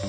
Hey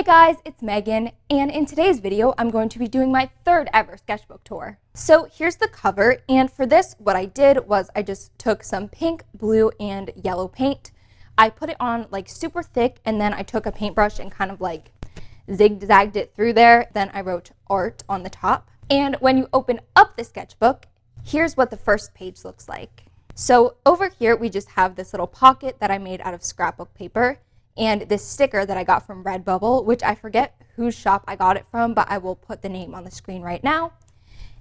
guys, it's Megan, and in today's video, I'm going to be doing my third ever sketchbook tour. So here's the cover, and for this, what I did was I just took some pink, blue, and yellow paint. I put it on like super thick, and then I took a paintbrush and kind of like zigzagged it through there. Then I wrote art on the top. And when you open up the sketchbook, here's what the first page looks like. So over here, we just have this little pocket that I made out of scrapbook paper, and this sticker that I got from Redbubble, which I forget whose shop I got it from, but I will put the name on the screen right now.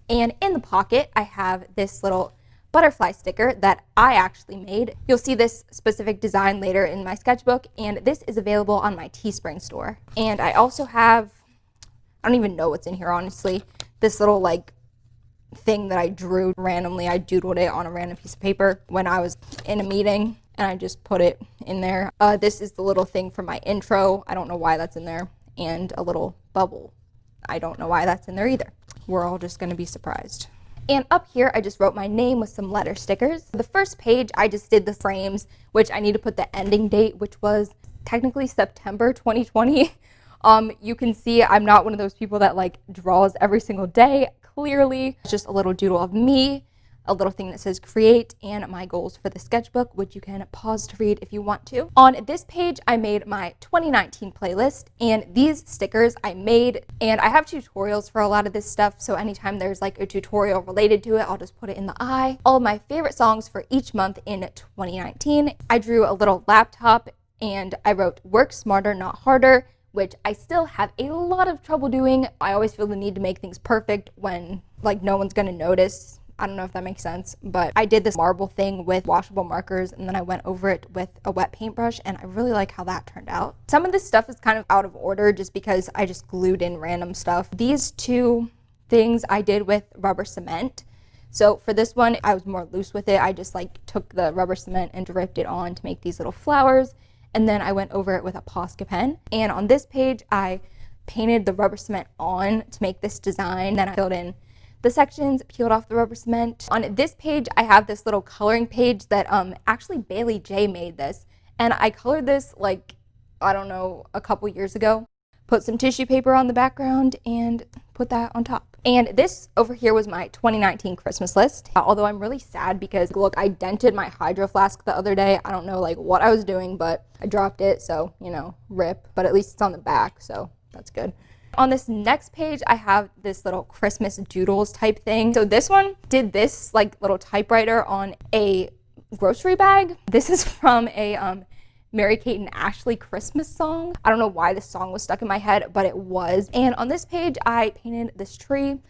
And in the pocket, I have this little butterfly sticker that I actually made. You'll see this specific design later in my sketchbook, and this is available on my Teespring store. And I also have, I don't even know what's in here, honestly, this little like thing that I drew randomly. I doodled it on a random piece of paper when I was in a meeting, and I just put it in there. This is the little thing for my intro. I don't know why that's in there. And a little bubble. I don't know why that's in there either. We're all just gonna be surprised. And up here, I just wrote my name with some letter stickers. The first page, I just did the frames, which I need to put the ending date, which was technically September 2020. You can see I'm not one of those people that like draws every single day. Clearly, it's just a little doodle of me, a little thing that says create, and my goals for the sketchbook, which you can pause to read if you want to. On this page, I made my 2019 playlist, and these stickers I made, and I have tutorials for a lot of this stuff, so anytime there's like a tutorial related to it, I'll just put it in the eye. All of my favorite songs for each month in 2019. I drew a little laptop, and I wrote work smarter, not harder, which I still have a lot of trouble doing. I always feel the need to make things perfect when like no one's gonna notice. I don't know if that makes sense, but I did this marble thing with washable markers, and then I went over it with a wet paintbrush, and I really like how that turned out. Some of this stuff is kind of out of order just because I just glued in random stuff. These two things I did with rubber cement. So for this one, I was more loose with it. I just like took the rubber cement and dripped it on to make these little flowers, and then I went over it with a Posca pen. And on this page, I painted the rubber cement on to make this design. Then I filled in the sections, peeled off the rubber cement. On this page, I have this little coloring page that actually Bailey J made this. And I colored this like, I don't know, a couple years ago. Put some tissue paper on the background and put that on top. And this over here was my 2019 Christmas list. Although I'm really sad because look, I dented my Hydro Flask the other day. I don't know like what I was doing, but I dropped it. So, you know, rip, but at least it's on the back. So that's good. On this next page, I have this little Christmas Doodles type thing. So this one did this like little typewriter on a grocery bag. This is from a Mary-Kate and Ashley Christmas song. I don't know why this song was stuck in my head, but it was. And on this page, I painted this tree.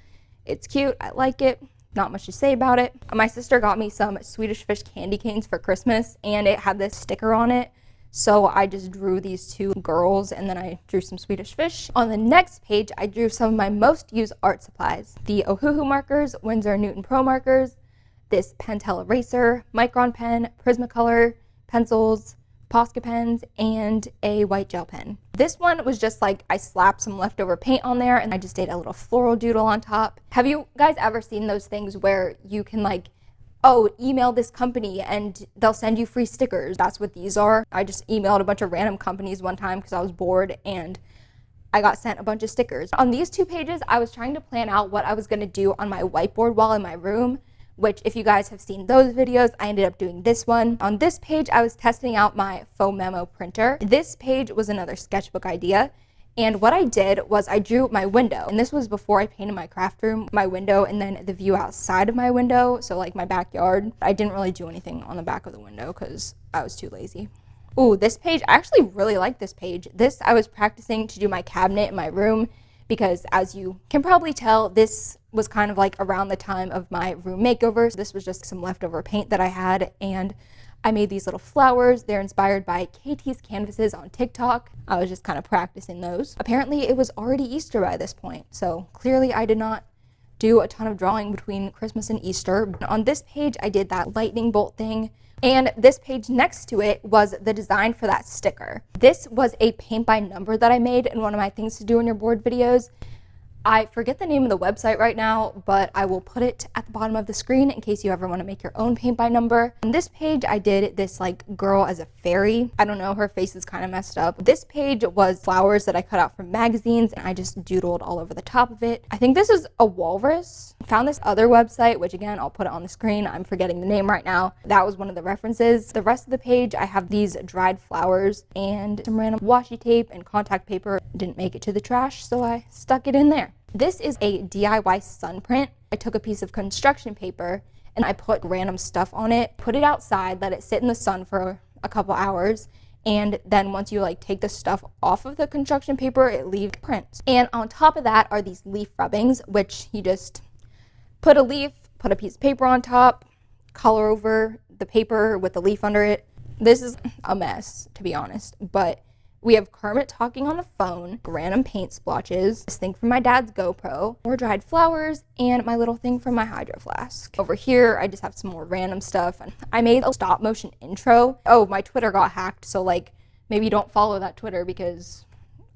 It's cute, I like it. Not much to say about it. My sister got me some Swedish Fish candy canes for Christmas, and it had this sticker on it. So I just drew these two girls, and then I drew some Swedish fish. On the next page, I drew some of my most used art supplies. The Ohuhu markers, Winsor & Newton Pro markers, this Pentel eraser, Micron pen, Prismacolor, pencils, Posca pens, and a white gel pen. This one was just like I slapped some leftover paint on there, and I just did a little floral doodle on top. Have you guys ever seen those things where you can like, oh, email this company and they'll send you free stickers? That's what these are. I just emailed a bunch of random companies one time because I was bored, and I got sent a bunch of stickers. On these two pages, I was trying to plan out what I was gonna do on my whiteboard wall in my room, which if you guys have seen those videos, I ended up doing this one. On this page, I was testing out my faux memo printer. This page was another sketchbook idea. And what I did was I drew my window, and this was before I painted my craft room, my window, and then the view outside of my window, so like my backyard. I didn't really do anything on the back of the window because I was too lazy. Ooh, this page, I actually really like this page. This, I was practicing to do my cabinet in my room because as you can probably tell, this was kind of like around the time of my room makeover. So this was just some leftover paint that I had, and I made these little flowers. They're inspired by KT's canvases on TikTok. I was just kind of practicing those. Apparently it was already Easter by this point, so clearly I did not do a ton of drawing between Christmas and Easter. On this page, I did that lightning bolt thing, and this page next to it was the design for that sticker. This was a paint by number that I made in one of my things to do in your board videos. I forget the name of the website right now, but I will put it at the bottom of the screen in case you ever want to make your own paint by number. On this page, I did this like girl as a fairy. I don't know, her face is kind of messed up. This page was flowers that I cut out from magazines and I just doodled all over the top of it. I think this is a walrus. Found this other website, which again, I'll put it on the screen. I'm forgetting the name right now. That was one of the references. The rest of the page, I have these dried flowers and some random washi tape and contact paper. Didn't make it to the trash, so I stuck it in there. This is a DIY sun print. I took a piece of construction paper and I put random stuff on it, put it outside, let it sit in the sun for a couple hours, and then once you like take the stuff off of the construction paper, it leaves prints. And on top of that are these leaf rubbings, which you just put a leaf, put a piece of paper on top, color over the paper with the leaf under it. This is a mess, to be honest, but we have Kermit talking on the phone, random paint splotches, this thing from my dad's GoPro, more dried flowers, and my little thing from my hydro flask. Over here, I just have some more random stuff. I made a stop motion intro. Oh, my Twitter got hacked, so like maybe don't follow that Twitter because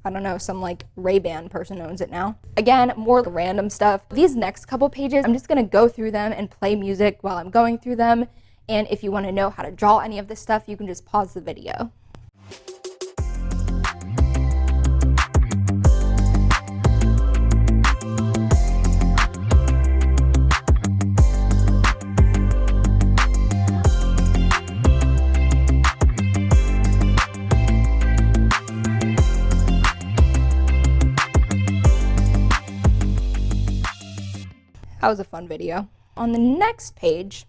I don't know, some like Ray-Ban person owns it now. Again, more random stuff. These next couple pages, I'm just gonna go through them and play music while I'm going through them. And if you wanna know how to draw any of this stuff, you can just pause the video. That was a fun video. On the next page,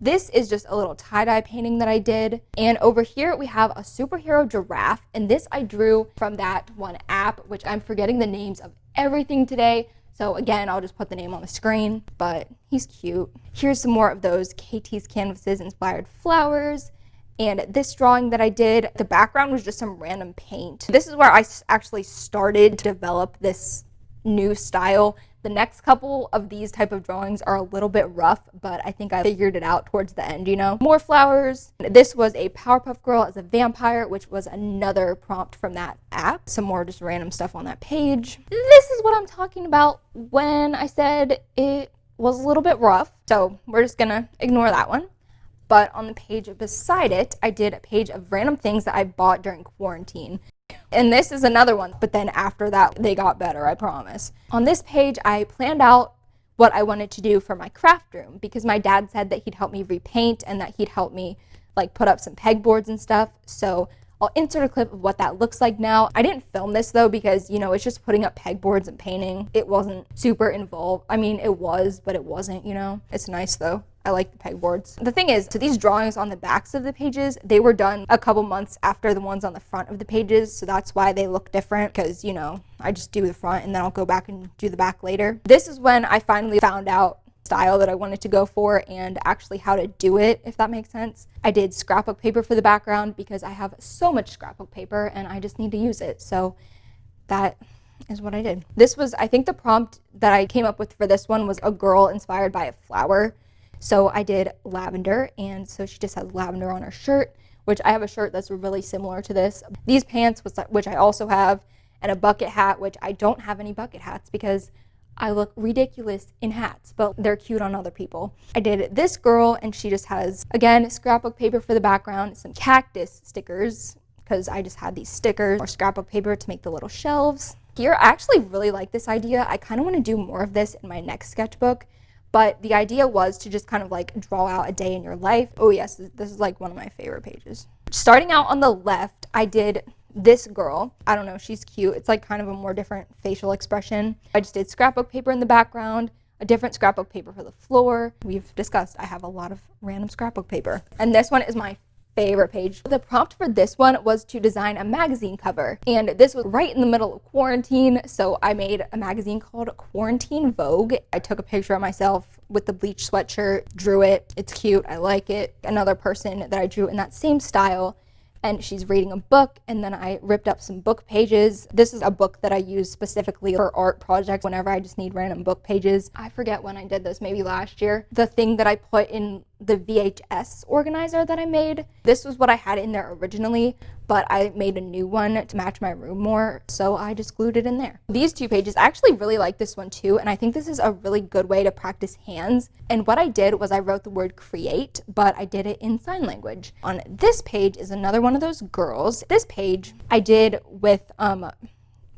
this is just a little tie-dye painting that I did. And over here we have a superhero giraffe. And this I drew from that one app, which I'm forgetting the names of everything today. So again, I'll just put the name on the screen, but he's cute. Here's some more of those KT's Canvases inspired flowers. And this drawing that I did, the background was just some random paint. This is where I actually started to develop this new style. The next couple of these type of drawings are a little bit rough, but I think I figured it out towards the end, you know. More flowers. This was a Powerpuff Girl as a vampire, which was another prompt from that app. Some more just random stuff on that page. This is what I'm talking about when I said it was a little bit rough, so we're just gonna ignore that one. But on the page beside it, I did a page of random things that I bought during quarantine. And this is another one, but then after that, they got better, I promise. On this page, I planned out what I wanted to do for my craft room because my dad said that he'd help me repaint and that he'd help me like put up some pegboards and stuff. So I'll insert a clip of what that looks like now. I didn't film this though because, you know, it's just putting up pegboards and painting. It wasn't super involved. I mean, it was, but it wasn't, you know. It's nice though. I like the pegboards. The thing is, so these drawings on the backs of the pages, they were done a couple months after the ones on the front of the pages, so that's why they look different, because, you know, I just do the front and then I'll go back and do the back later. This is when I finally found out style that I wanted to go for and actually how to do it, if that makes sense. I did scrapbook paper for the background because I have so much scrapbook paper and I just need to use it, so that is what I did. This was, I think the prompt that I came up with for this one was a girl inspired by a flower. So I did lavender, and so she just has lavender on her shirt, which I have a shirt that's really similar to this. These pants, which I also have, and a bucket hat, which I don't have any bucket hats because I look ridiculous in hats, but they're cute on other people. I did this girl, and she just has, again, scrapbook paper for the background, some cactus stickers, because I just had these stickers, or scrapbook paper to make the little shelves. Here, I actually really like this idea. I kind of want to do more of this in my next sketchbook. But the idea was to just kind of like draw out a day in your life. Oh yes, this is like one of my favorite pages. Starting out on the left, I did this girl. I don't know, she's cute. It's like kind of a more different facial expression. I just did scrapbook paper in the background, a different scrapbook paper for the floor. We've discussed I have a lot of random scrapbook paper. And this one is my favorite page. The prompt for this one was to design a magazine cover, and this was right in the middle of quarantine, so I made a magazine called Quarantine Vogue. I took a picture of myself with the bleach sweatshirt, drew it. It's cute, I like it. Another person that I drew in that same style, and she's reading a book, and then I ripped up some book pages. This is a book that I use specifically for art projects whenever I just need random book pages. I forget when I did this, maybe last year. The thing that I put in the VHS organizer that I made. This was what I had in there originally, but I made a new one to match my room more, so I just glued it in there. These 2 pages, I actually really like this one too, and I think this is a really good way to practice hands. And what I did was I wrote the word create, but I did it in sign language. On this page is another one of those girls. This page I did with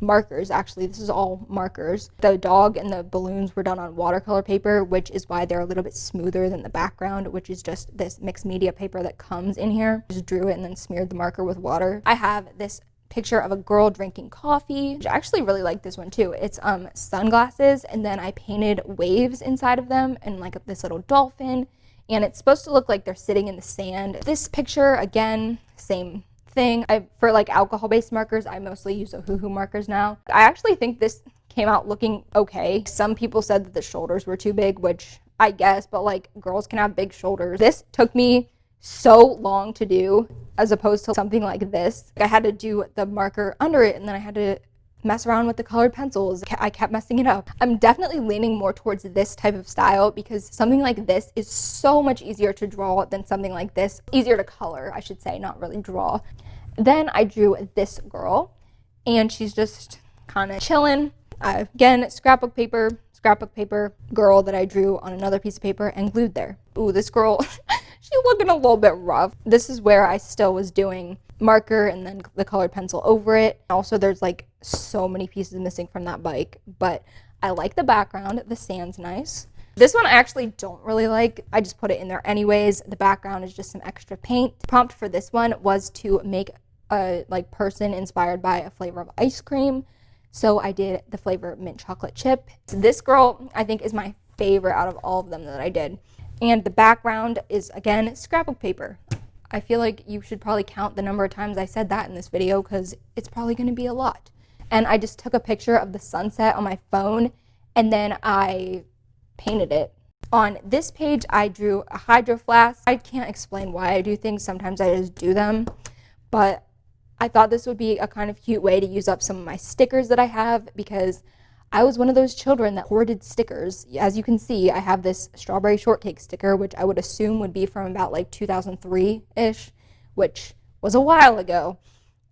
markers. Actually, this is all markers. The dog and the balloons were done on watercolor paper, which is why they're a little bit smoother than the background, which is just this mixed media paper that comes in here. Just drew it and then smeared the marker with water. I have this picture of a girl drinking coffee. I actually really like this one too. It's sunglasses, and then I painted waves inside of them and like this little dolphin, and it's supposed to look like they're sitting in the sand. This picture, again, same thing. For like alcohol-based markers, I mostly use Ohuhu markers now. I actually think this came out looking okay. Some people said that the shoulders were too big, which I guess, but like girls can have big shoulders. This took me so long to do as opposed to something like this. I had to do the marker under it, and then I had to mess around with the colored pencils. I kept messing it up. I'm definitely leaning more towards this type of style because something like this is so much easier to draw than something like this. Easier to color, I should say, not really draw. Then I drew this girl, and she's just kind of chilling. Again, scrapbook paper, girl that I drew on another piece of paper and glued there. Ooh, this girl, she's looking a little bit rough. This is where I still was doing marker and then the colored pencil over it. Also, there's like so many pieces missing from that bike, but I like the background. The sand's nice. This one I actually don't really like. I just put it in there anyways. The background is just some extra paint. The prompt for this one was to make a like person inspired by a flavor of ice cream. So I did the flavor mint chocolate chip. So this girl I think is my favorite out of all of them that I did. And the background is, again, scrapbook paper. I feel like you should probably count the number of times I said that in this video because it's probably going to be a lot. And I just took a picture of the sunset on my phone and then I painted it. On this page, I drew a hydro flask. I can't explain why I do things. Sometimes I just do them. But I thought this would be a kind of cute way to use up some of my stickers that I have because I was one of those children that hoarded stickers. As you can see, I have this strawberry shortcake sticker, which I would assume would be from about like 2003-ish, which was a while ago.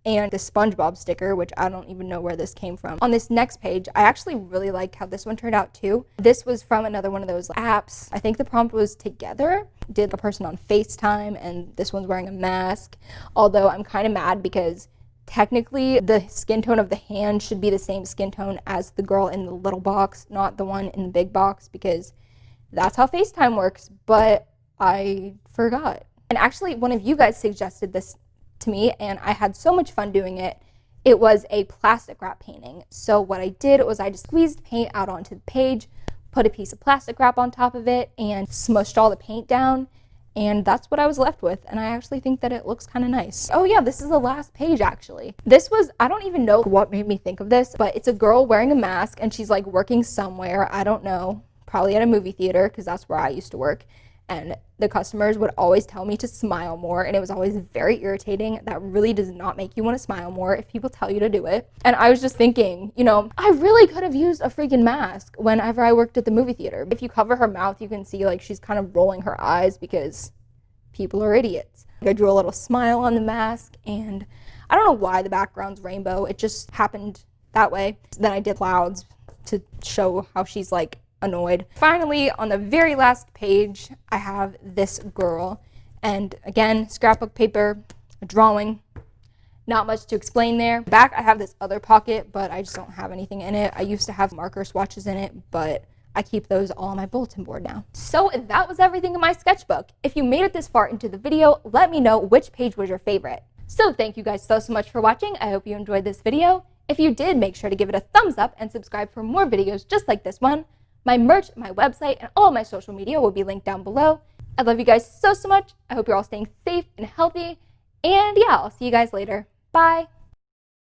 And the SpongeBob sticker, which I don't even know where this came from. On this next page, I actually really like how this one turned out too. This was from another one of those apps. I think the prompt was together. Did a person on FaceTime, and this one's wearing a mask. Although I'm kind of mad because technically the skin tone of the hand should be the same skin tone as the girl in the little box, not the one in the big box, because that's how FaceTime works, but I forgot. And actually, one of you guys suggested this to me, and I had so much fun doing it. It was a plastic wrap painting. So what I did was I just squeezed paint out onto the page, put a piece of plastic wrap on top of it, and smushed all the paint down, and that's what I was left with. And I actually think that it looks kind of nice. Oh yeah, this is the last page actually. This was, I don't even know what made me think of this, but it's a girl wearing a mask and she's like working somewhere, I don't know, probably at a movie theater because that's where I used to work. And the customers would always tell me to smile more, and it was always very irritating. That really does not make you want to smile more if people tell you to do it. And I was just thinking, you know, I really could have used a freaking mask whenever I worked at the movie theater. If you cover her mouth, you can see like she's kind of rolling her eyes because people are idiots. I drew a little smile on the mask, and I don't know why the background's rainbow. It just happened that way. Then I did clouds to show how she's like annoyed. Finally, on the very last page, I have this girl, and again, scrapbook paper, a drawing, not much to explain there. Back, I have this other pocket, but I just don't have anything in it. I used to have marker swatches in it, but I keep those all on my bulletin board now. So that was everything in my sketchbook. If you made it this far into the video, let me know which page was your favorite. So thank you guys so much for watching. I hope you enjoyed this video. If you did, make sure to give it a thumbs up and subscribe for more videos just like this one. My merch, my website, and all my social media will be linked down below. I love you guys so much. I hope you're all staying safe and healthy. And yeah, I'll see you guys later. Bye.